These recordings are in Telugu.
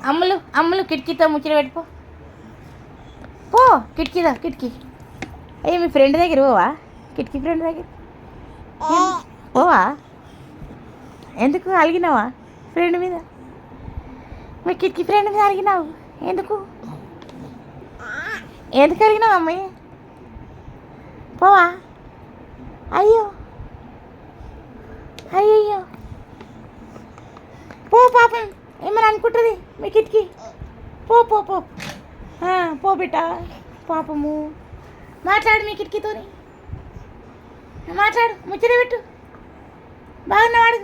అమ్ములు అమ్ములు కిటికీతో ముచ్చట పెట్టుకో పో కిటికీదా కిటికీ అయ్యి మీ ఫ్రెండ్ దగ్గర పోవా కిటికీ ఫ్రెండ్ దగ్గర పోవా ఎందుకు అలిగినావా ఫ్రెండ్ మీద మీ కిటికీ ఫ్రెండ్ మీద అలిగినావు ఎందుకు ఎందుకు అలిగినావు అమ్మాయి పోవా అయ్యో అయ్యయ్యో పో పాపం ఏమని అనుకుంటుంది మీ కిటికీ పో పో పో పో బిడ్డ పాపము మాట్లాడు మీ కిటికీతోని మాట్లాడు ముచ్చట పెట్టు బాగున్నావాడు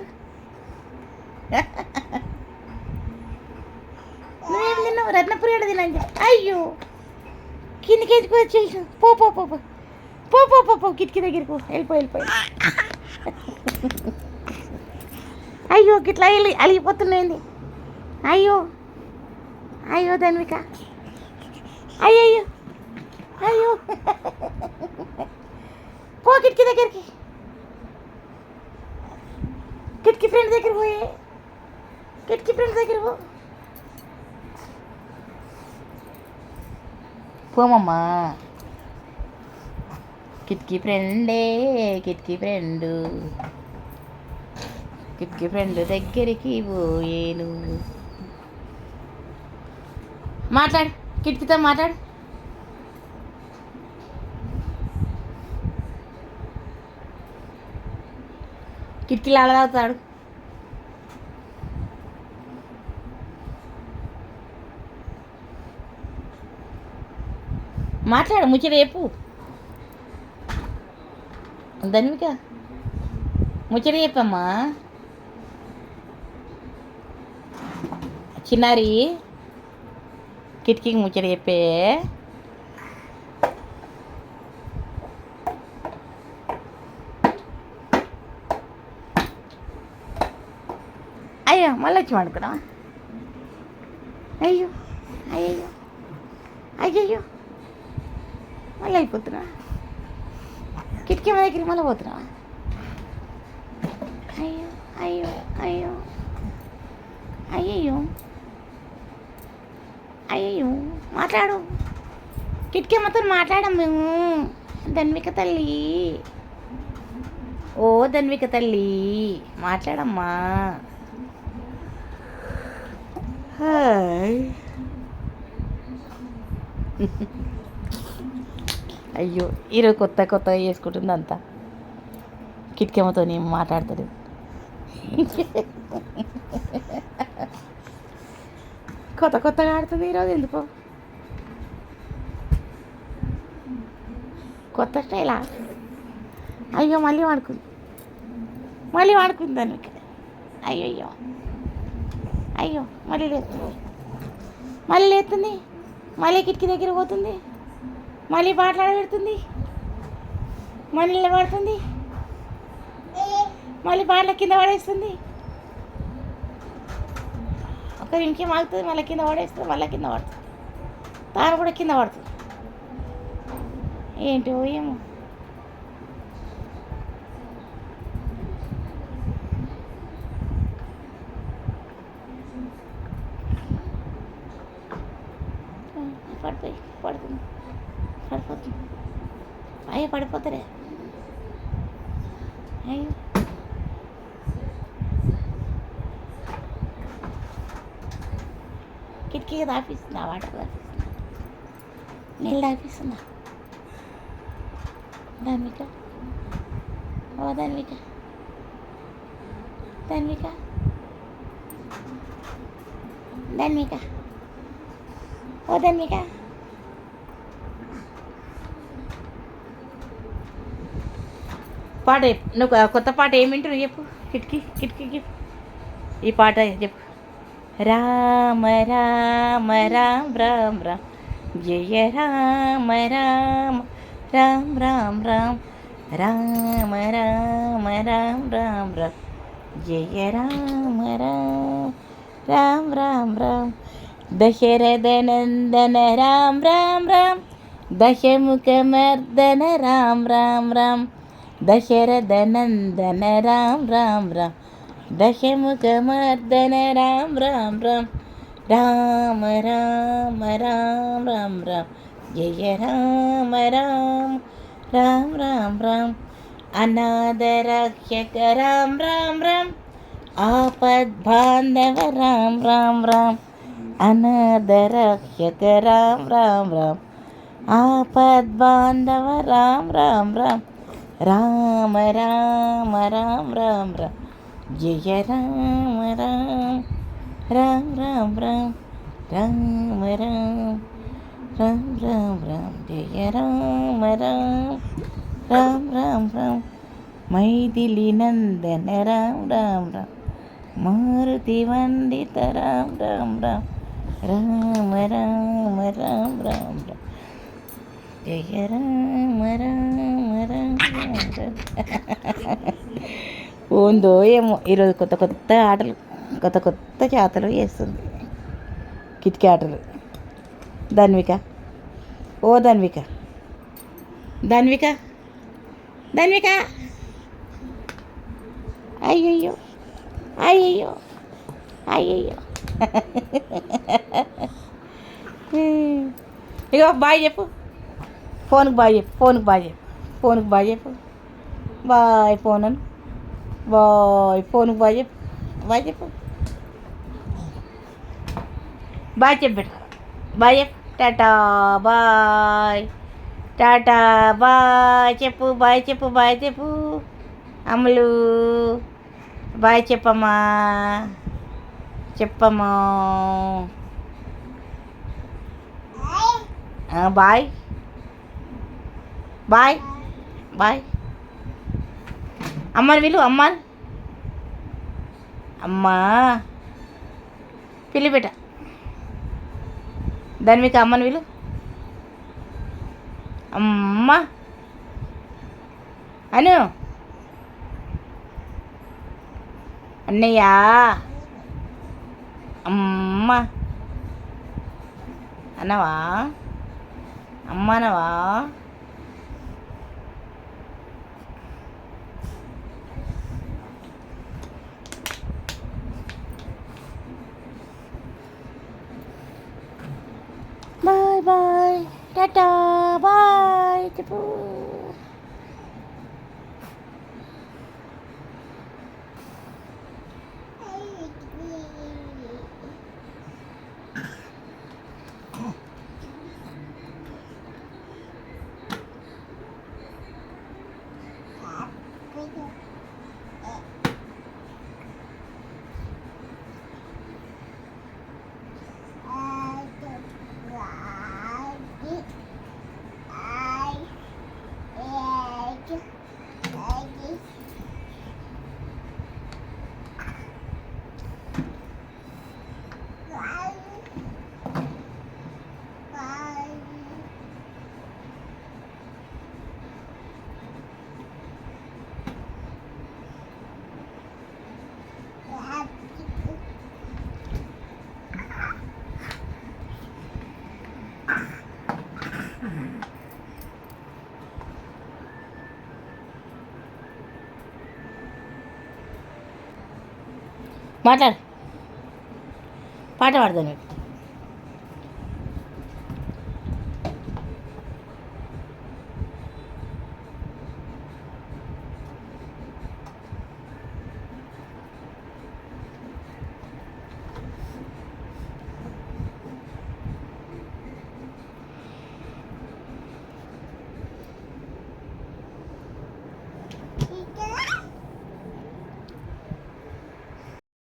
నువ్వేం తిన్నావు రత్నపురి తినండి అయ్యో కిందికి ఎదుకు వచ్చేసి పో పో పో పో పో పో పో పో కిటికీ దగ్గరికి వెళ్ళిపోయి అయ్యో గిట్లా అలిగిపోతున్నాయింది అయ్యో అయ్యో ధన్విక అయ్యయ్యో అయ్యో పో కిటికీ దగ్గరికి కిటికీ ఫ్రెండ్ దగ్గర పోయే కిటికీ ఫ్రెండ్ దగ్గర పోమమ్మా కిటికీ ఫ్రెండే కిటికీ ఫ్రెండ్ దగ్గరికి పోయేను మాట్లాడు కిటికీతో మాట్లాడు కిటికీలు అలదవుతాడు మాట్లాడు ముచ్చట చెప్పు ధన్విక ముచ్చట చెప్పమ్మా చిన్నారి కిటికీకి ముచ్చట చెప్పే అయ్యో మళ్ళీ వచ్చి పడుకున్నావా అయ్యో అయ్యయ్యో అయ్యయ్యో మళ్ళీ అయిపోతున్నా కిటికీ దగ్గరికి మళ్ళీ పోతున్నావా అయ్యో అయ్యో అయ్యో అయ్యయ్యో అయ్యయ్యో మాట్లాడు కిటికీ మొత్తం మాట్లాడాం మేము ధన్విక తల్లి ఓ ధన్విక తల్లి మాట్లాడమ్మా అయ్యో ఈరోజు కొత్తగా చేసుకుంటుంది అంతా కిటికీమతో నేను మాట్లాడతాడు కొత్తగా ఆడుతుంది ఈరోజు ఎందుకో కొత్త స్టైలా అయ్యో మళ్ళీ వాడుకుంది దాన్ని అయ్యో అయ్యో మళ్ళీ లేస్తుంది మళ్ళీ కిటికీ దగ్గర పోతుంది మళ్ళీ మాట్లాడబెడుతుంది మళ్ళీ నిలబడుతుంది మళ్ళీ బాటల కింద పడేస్తుంది ఒక నిమిషం ఆగుతుంది మళ్ళీ కింద పడేస్తుంది మళ్ళీ కింద పడుతుంది తాను కూడా కింద పడుతుంది ఏంటో ఏమో పడిపోతుంది అయ్యో పడిపోతారే అయ్యో కిటికీ తాపిస్తుందా వాటర్ తాపిస్తుందా నీళ్ళు తాపిస్తుందా ధన్విక ఓ ధన్విక ఓ ధన్విక పాట నువ్వు కొత్త పాట ఏమింటారు చెప్పు కిటికీకి ఈ పాట చెప్పు రామ రామ రామ రామ రామ జయ రామ రామ రామ రామ రామ రామ రామ రామ రామ రామ జయ రామ రామ రామ రామ రామ దశరథ నందన రామ రామ రామ దశముఖమర్దన రామ రామ రామ దశరథ నందన రామ రామ రామ దశముఖమర్దన రామ రామ రామ రామ రామ రామ రామ రామ జయ రామ రామ రామ రామ రామ అనాథరక్షక రామ రామ రామ ఆపద్బాంధవ రామ రామ రామ అనాథరక్షక రామ రామ రామ ఆపద్బాంధవ రామ రామ రామ రామ రామ రామ రామ రామ జయ రామ రామ రామ రామ రామ రామ రామ రామ రామ రామ జయ రామ రామ రామ రామ రామ మైథిలి నందన రామ రామ రామ మారుతి వందిత రామ రామ రామ రామ రామ రామ రామ రామ జయ రామ రామ రామ రామ ఉందో ఏమో ఈరోజు కొత్త కొత్త ఆటలు కొత్త కొత్త చేతలు వేస్తుంది కిటికీ ఆటలు. ధన్విక, ఓ ధన్విక, ధన్విక, ధన్విక, అయ్యయ్యో అయ్యయ్యో అయ్యయ్యో. ఇగో బాయ్ చెప్పు, ఫోన్కి బాయ్ చెప్పు, ఫోన్కి బాయ్ చెప్పు, ఫోన్కి బాయ్ చెప్పు, బాయ్ ఫోన్ అని, బాయ్ ఫోన్కి బాయ్ చెప్పు, బాయ్ చెప్పు, బాయ్ చెప్పు బిడ్డ, బాయ్ చెప్పు, టాటా బాయ్, టాటా బాయ్ చెప్పు, బాయ్ చెప్పు, బాయ్ చెప్పు, అమ్ములు బాయ్ చెప్పమ్మా, చెప్పమ్మా, బాయ్ బాయ్ బాయ్. అమ్మని విలు, అమ్మని, అమ్మా పిల్లి బిడ్డ, ధన్విక అమ్మని విలు, అమ్మ అను, అన్నయ్య, అమ్మ అన్నవా, అమ్మ అనవా, బాయ్ బాయ్ టాటా బాయ్ చెప్పు. మాట్లాడు, పాట పాడదాను.